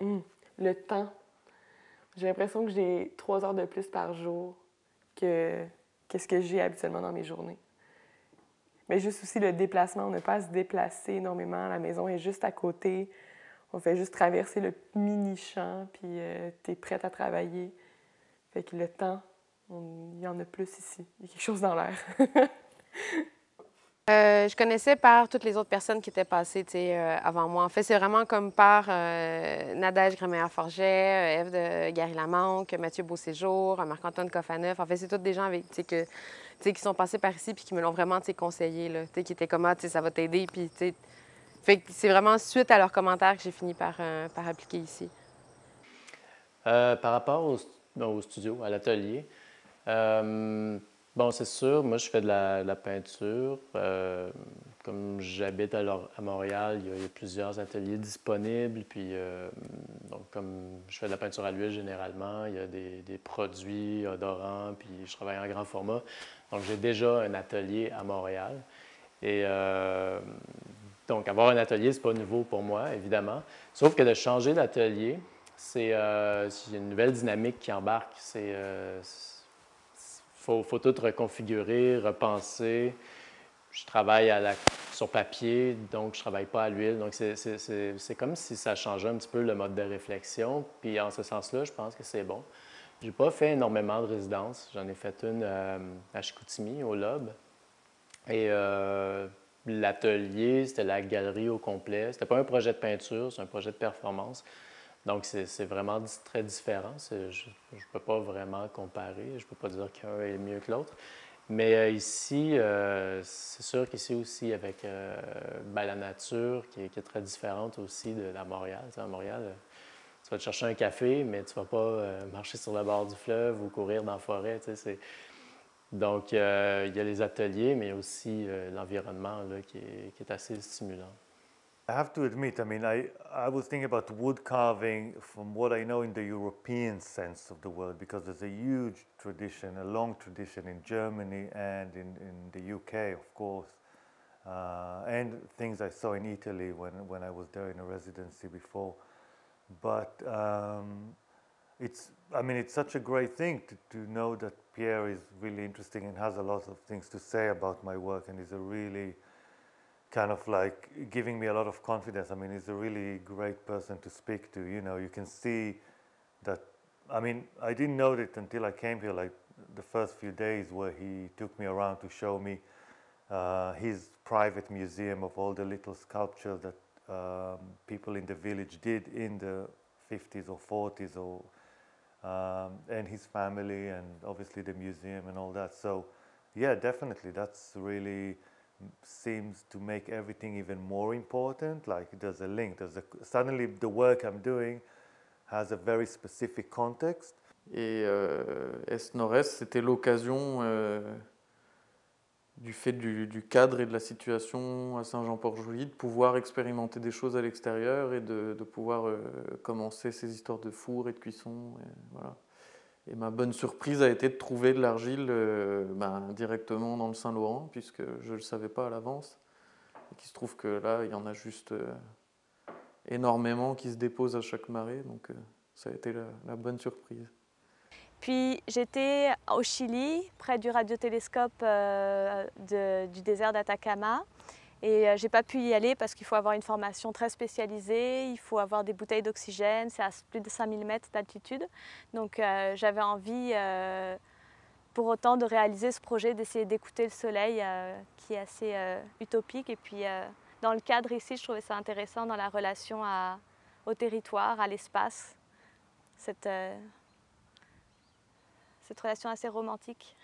Le temps. J'ai l'impression que j'ai 3 heures de plus par jour que ce que j'ai habituellement dans mes journées. Mais juste aussi le déplacement, on n'a pas à se déplacer énormément. La maison est juste à côté. On fait juste traverser le mini-champ, puis t'es prête à travailler. Fait que le temps, il y en a plus ici. Il y a quelque chose dans l'air. Je connaissais par toutes les autres personnes qui étaient passées, avant moi. En fait, c'est vraiment comme par Nadège Gréméa-Forget, Ève de Gary-Lamanque, Mathieu Beauséjour, Marc-Antoine Coffaneuf. En fait, c'est toutes des gens avec, qui sont passés par ici puis qui me l'ont vraiment, conseillé, là, qui étaient comme, ah, ça va t'aider. Puis, fait que c'est vraiment suite à leurs commentaires que j'ai fini par appliquer ici. Par rapport au studio, à l'atelier, bon, c'est sûr, moi je fais de la peinture. Comme j'habite à Montréal, il y a plusieurs ateliers disponibles. Puis, donc, comme je fais de la peinture à l'huile généralement, il y a des produits odorants, puis je travaille en grand format. Donc, j'ai déjà un atelier à Montréal. Et donc, avoir un atelier, c'est pas nouveau pour moi, évidemment. Sauf que de changer d'atelier, c'est une nouvelle dynamique qui embarque. Faut tout reconfigurer, repenser. Je travaille sur papier, donc je travaille pas à l'huile. Donc, c'est comme si ça changeait un petit peu le mode de réflexion. Puis, en ce sens-là, je pense que c'est bon. J'ai pas fait énormément de résidences. J'en ai fait une à Chicoutimi, au Lobe. Et l'atelier, c'était la galerie au complet. C'était pas un projet de peinture, c'est un projet de performance. Donc, c'est vraiment très différent. Je ne peux pas vraiment comparer. Je ne peux pas dire qu'un est mieux que l'autre. Mais ici, c'est sûr qu'ici aussi, avec la nature qui est très différente aussi de la Montréal. Tu sais, à Montréal, tu vas te chercher un café, mais tu ne vas pas marcher sur le bord du fleuve ou courir dans la forêt. Tu sais, donc, il y a les ateliers, mais aussi l'environnement là, qui est assez stimulant. I have to admit, I mean, I was thinking about wood carving from what I know in the European sense of the word, because there's a huge tradition, a long tradition in Germany and in the UK, of course, and things I saw in Italy when I was there in a residency before. But I mean, it's such a great thing to know that Pierre is really interesting and has a lot of things to say about my work, and is a really kind of like giving me a lot of confidence. I mean, he's a really great person to speak to. You know, you can see that. I mean, I didn't know it until I came here, like the first few days where he took me around to show me his private museum of all the little sculptures that people in the village did in the 50s or 40s, or and his family, and obviously the museum and all that. So, yeah, definitely, that's really seems to make everything even more important. Like there's a link. Suddenly the work I'm doing has a very specific context. Et Est Nord-Est, c'était l'occasion, du fait du cadre et de la situation à Saint-Jean-Port-Joli, de pouvoir expérimenter des choses à l'extérieur et de pouvoir commencer ces histoires de four et de cuisson. Et, voilà. Et ma bonne surprise a été de trouver de l'argile directement dans le Saint-Laurent, puisque je ne le savais pas à l'avance. Et qu'il se trouve que là, il y en a juste énormément qui se déposent à chaque marée, donc ça a été la bonne surprise. Puis j'étais au Chili, près du radiotélescope du désert d'Atacama. Et j'ai pas pu y aller parce qu'il faut avoir une formation très spécialisée, il faut avoir des bouteilles d'oxygène, c'est à plus de 5000 mètres d'altitude. Donc j'avais envie pour autant de réaliser ce projet, d'essayer d'écouter le soleil qui est assez utopique. Et puis dans le cadre ici, je trouvais ça intéressant dans la relation au territoire, à l'espace, cette relation assez romantique.